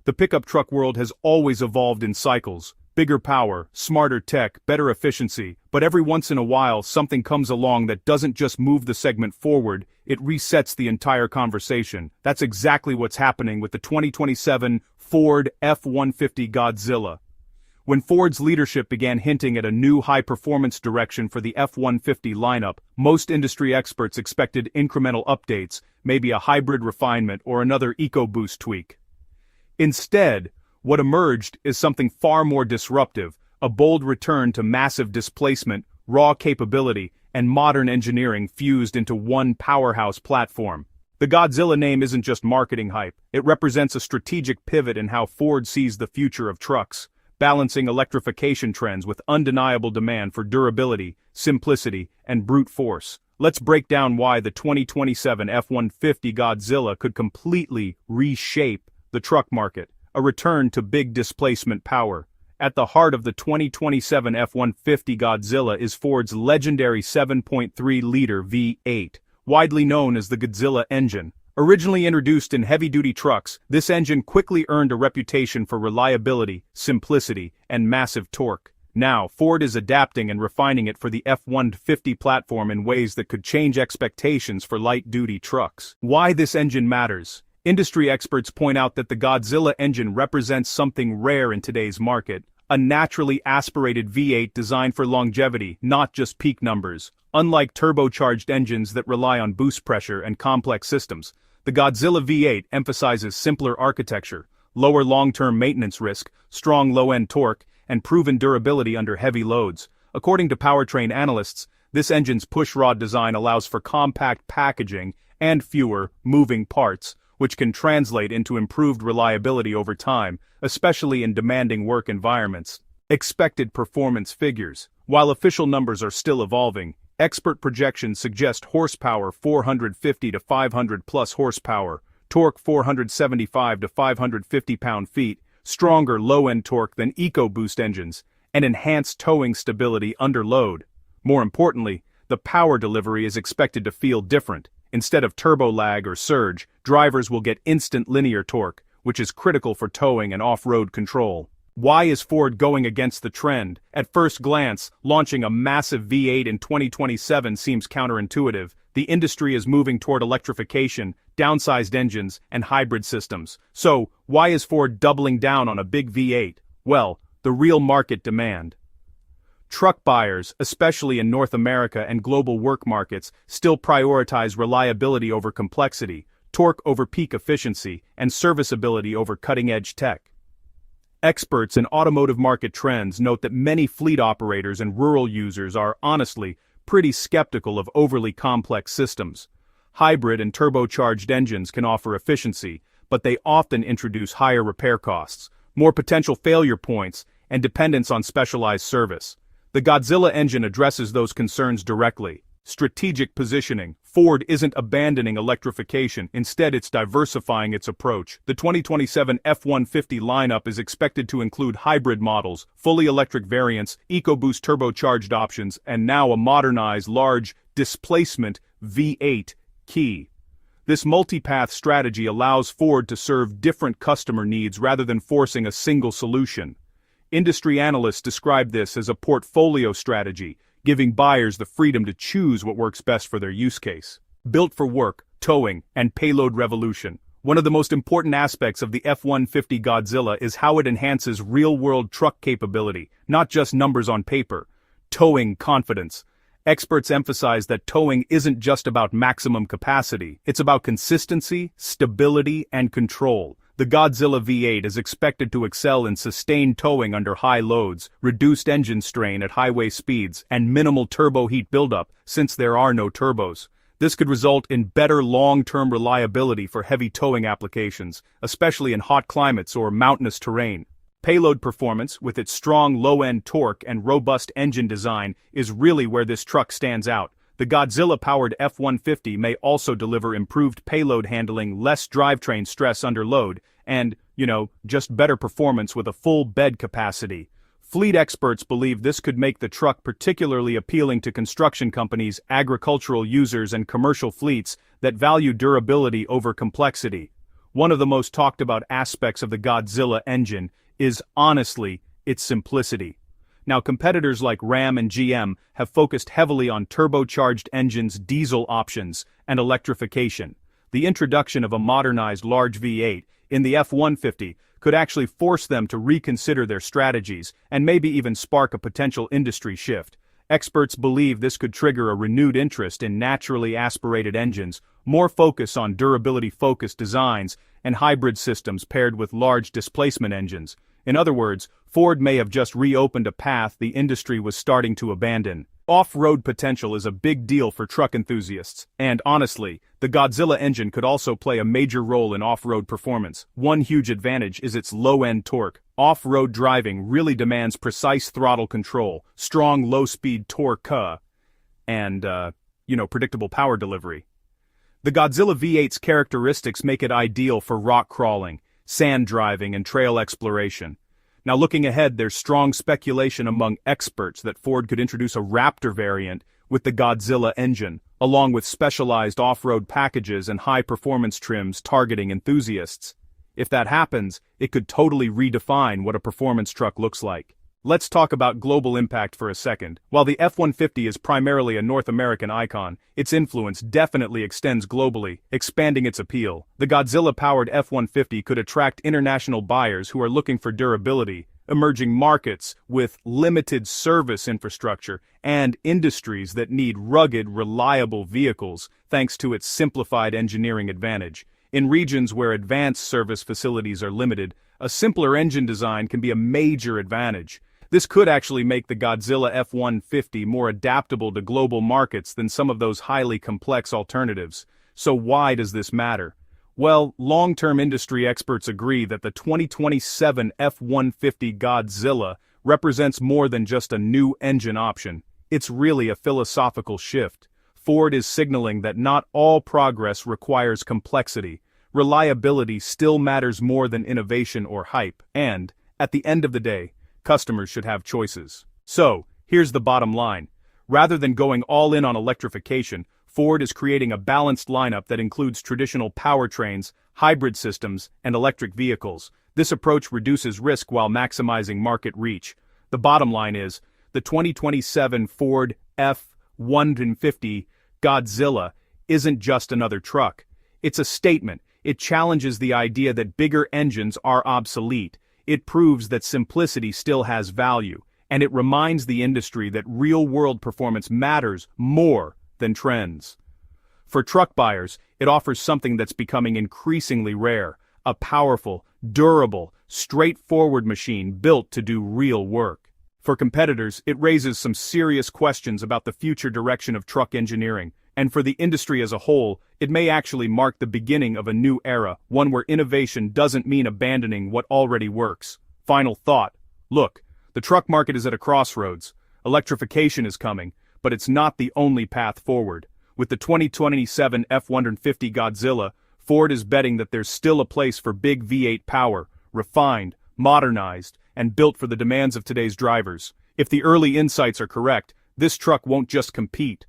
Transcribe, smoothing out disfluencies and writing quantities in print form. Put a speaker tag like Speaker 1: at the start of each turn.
Speaker 1: The pickup truck world has always evolved in cycles. Bigger power, smarter tech, better efficiency, but every once in a while something comes along that doesn't just move the segment forward, it resets the entire conversation. That's exactly what's happening with the 2027 Ford F-150 Godzilla. When Ford's leadership began hinting at a new high-performance direction for the F-150 lineup, most industry experts expected incremental updates, maybe a hybrid refinement or another EcoBoost tweak. Instead, what emerged is something far more disruptive, a bold return to massive displacement, raw capability, and modern engineering fused into one powerhouse platform. The Godzilla name isn't just marketing hype, it represents a strategic pivot in how Ford sees the future of trucks, balancing electrification trends with undeniable demand for durability, simplicity, and brute force. Let's break down why the 2027 F-150 Godzilla could completely reshape the truck market, a return to big displacement power. At the heart of the 2027 F-150 Godzilla is Ford's legendary 7.3-liter V8, widely known as the Godzilla engine. Originally introduced in heavy-duty trucks, this engine quickly earned a reputation for reliability, simplicity, and massive torque. Now, Ford is adapting and refining it for the F-150 platform in ways that could change expectations for light-duty trucks. Why this engine matters? Industry experts point out that the Godzilla engine represents something rare in today's market, a naturally aspirated V8 designed for longevity, not just peak numbers. Unlike turbocharged engines that rely on boost pressure and complex systems, the Godzilla V8 emphasizes simpler architecture, lower long-term maintenance risk, strong low-end torque, and proven durability under heavy loads. According to powertrain analysts, this engine's pushrod design allows for compact packaging and fewer moving parts, which can translate into improved reliability over time, especially in demanding work environments. Expected performance figures. While official numbers are still evolving, expert projections suggest horsepower 450 to 500 plus horsepower, torque 475 to 550 pound-feet, stronger low-end torque than EcoBoost engines, and enhanced towing stability under load. More importantly, the power delivery is expected to feel different. Instead of turbo lag or surge, drivers will get instant linear torque, which is critical for towing and off-road control. Why is Ford going against the trend? At first glance, launching a massive V8 in 2027 seems counterintuitive. The industry is moving toward electrification, downsized engines, and hybrid systems. So, why is Ford doubling down on a big V8? Well, the real market demand. Truck buyers, especially in North America and global work markets, still prioritize reliability over complexity, torque over peak efficiency, and serviceability over cutting-edge tech. Experts in automotive market trends note that many fleet operators and rural users are, honestly, pretty skeptical of overly complex systems. Hybrid and turbocharged engines can offer efficiency, but they often introduce higher repair costs, more potential failure points, and dependence on specialized service. The Godzilla engine addresses those concerns directly. Strategic positioning. Ford isn't abandoning electrification, instead it's diversifying its approach. The 2027 F-150 lineup is expected to include hybrid models, fully electric variants, EcoBoost turbocharged options, and now a modernized large displacement V8 key. This multi-path strategy allows Ford to serve different customer needs rather than forcing a single solution. Industry analysts describe this as a portfolio strategy, giving buyers the freedom to choose what works best for their use case. Built for work, towing, and payload revolution. One of the most important aspects of the F-150 Godzilla is how it enhances real-world truck capability, not just numbers on paper. Towing confidence. Experts emphasize that towing isn't just about maximum capacity, it's about consistency, stability, and control. The Godzilla V8 is expected to excel in sustained towing under high loads, reduced engine strain at highway speeds, and minimal turbo heat buildup, since there are no turbos. This could result in better long-term reliability for heavy towing applications, especially in hot climates or mountainous terrain. Payload performance, with its strong low-end torque and robust engine design, is really where this truck stands out. The Godzilla-powered F-150 may also deliver improved payload handling, less drivetrain stress under load, and, just better performance with a full bed capacity. Fleet experts believe this could make the truck particularly appealing to construction companies, agricultural users, and commercial fleets that value durability over complexity. One of the most talked about aspects of the Godzilla engine is, honestly, its simplicity. Now, competitors like Ram and GM have focused heavily on turbocharged engines, diesel options, and electrification. The introduction of a modernized large V8 in the F-150 could actually force them to reconsider their strategies and maybe even spark a potential industry shift. Experts believe this could trigger a renewed interest in naturally aspirated engines, more focus on durability-focused designs, and hybrid systems paired with large displacement engines. In other words, Ford may have just reopened a path the industry was starting to abandon. Off-road potential is a big deal for truck enthusiasts, and honestly, the Godzilla engine could also play a major role in off-road performance. One huge advantage is its low-end torque. Off-road driving really demands precise throttle control, strong low-speed torque, and, predictable power delivery. The Godzilla V8's characteristics make it ideal for rock crawling, sand driving, and trail exploration. Now, looking ahead, there's strong speculation among experts that Ford could introduce a Raptor variant with the Godzilla engine, along with specialized off-road packages and high-performance trims targeting enthusiasts. If that happens, it could totally redefine what a performance truck looks like. Let's talk about global impact for a second. While the F-150 is primarily a North American icon, its influence definitely extends globally, expanding its appeal. The Godzilla-powered F-150 could attract international buyers who are looking for durability, emerging markets with limited service infrastructure, and industries that need rugged, reliable vehicles thanks to its simplified engineering advantage. In regions where advanced service facilities are limited, a simpler engine design can be a major advantage. This could actually make the Godzilla F-150 more adaptable to global markets than some of those highly complex alternatives. So why does this matter? Well, long-term industry experts agree that the 2027 F-150 Godzilla represents more than just a new engine option. It's really a philosophical shift. Ford is signaling that not all progress requires complexity. Reliability still matters more than innovation or hype, and, at the end of the day, customers should have choices. So, here's the bottom line. Rather than going all in on electrification, Ford is creating a balanced lineup that includes traditional powertrains, hybrid systems, and electric vehicles. This approach reduces risk while maximizing market reach. The bottom line is, the 2027 Ford F-150 Godzilla isn't just another truck. It's a statement. It challenges the idea that bigger engines are obsolete. It proves that simplicity still has value, and it reminds the industry that real-world performance matters more than trends. For truck buyers, it offers something that's becoming increasingly rare, a powerful, durable, straightforward machine built to do real work. For competitors, it raises some serious questions about the future direction of truck engineering, and for the industry as a whole, it may actually mark the beginning of a new era, one where innovation doesn't mean abandoning what already works. Final thought. Look, the truck market is at a crossroads. Electrification is coming, but it's not the only path forward. With the 2027 F-150 Godzilla, Ford is betting that there's still a place for big V8 power, refined, modernized, and built for the demands of today's drivers. If the early insights are correct, this truck won't just compete,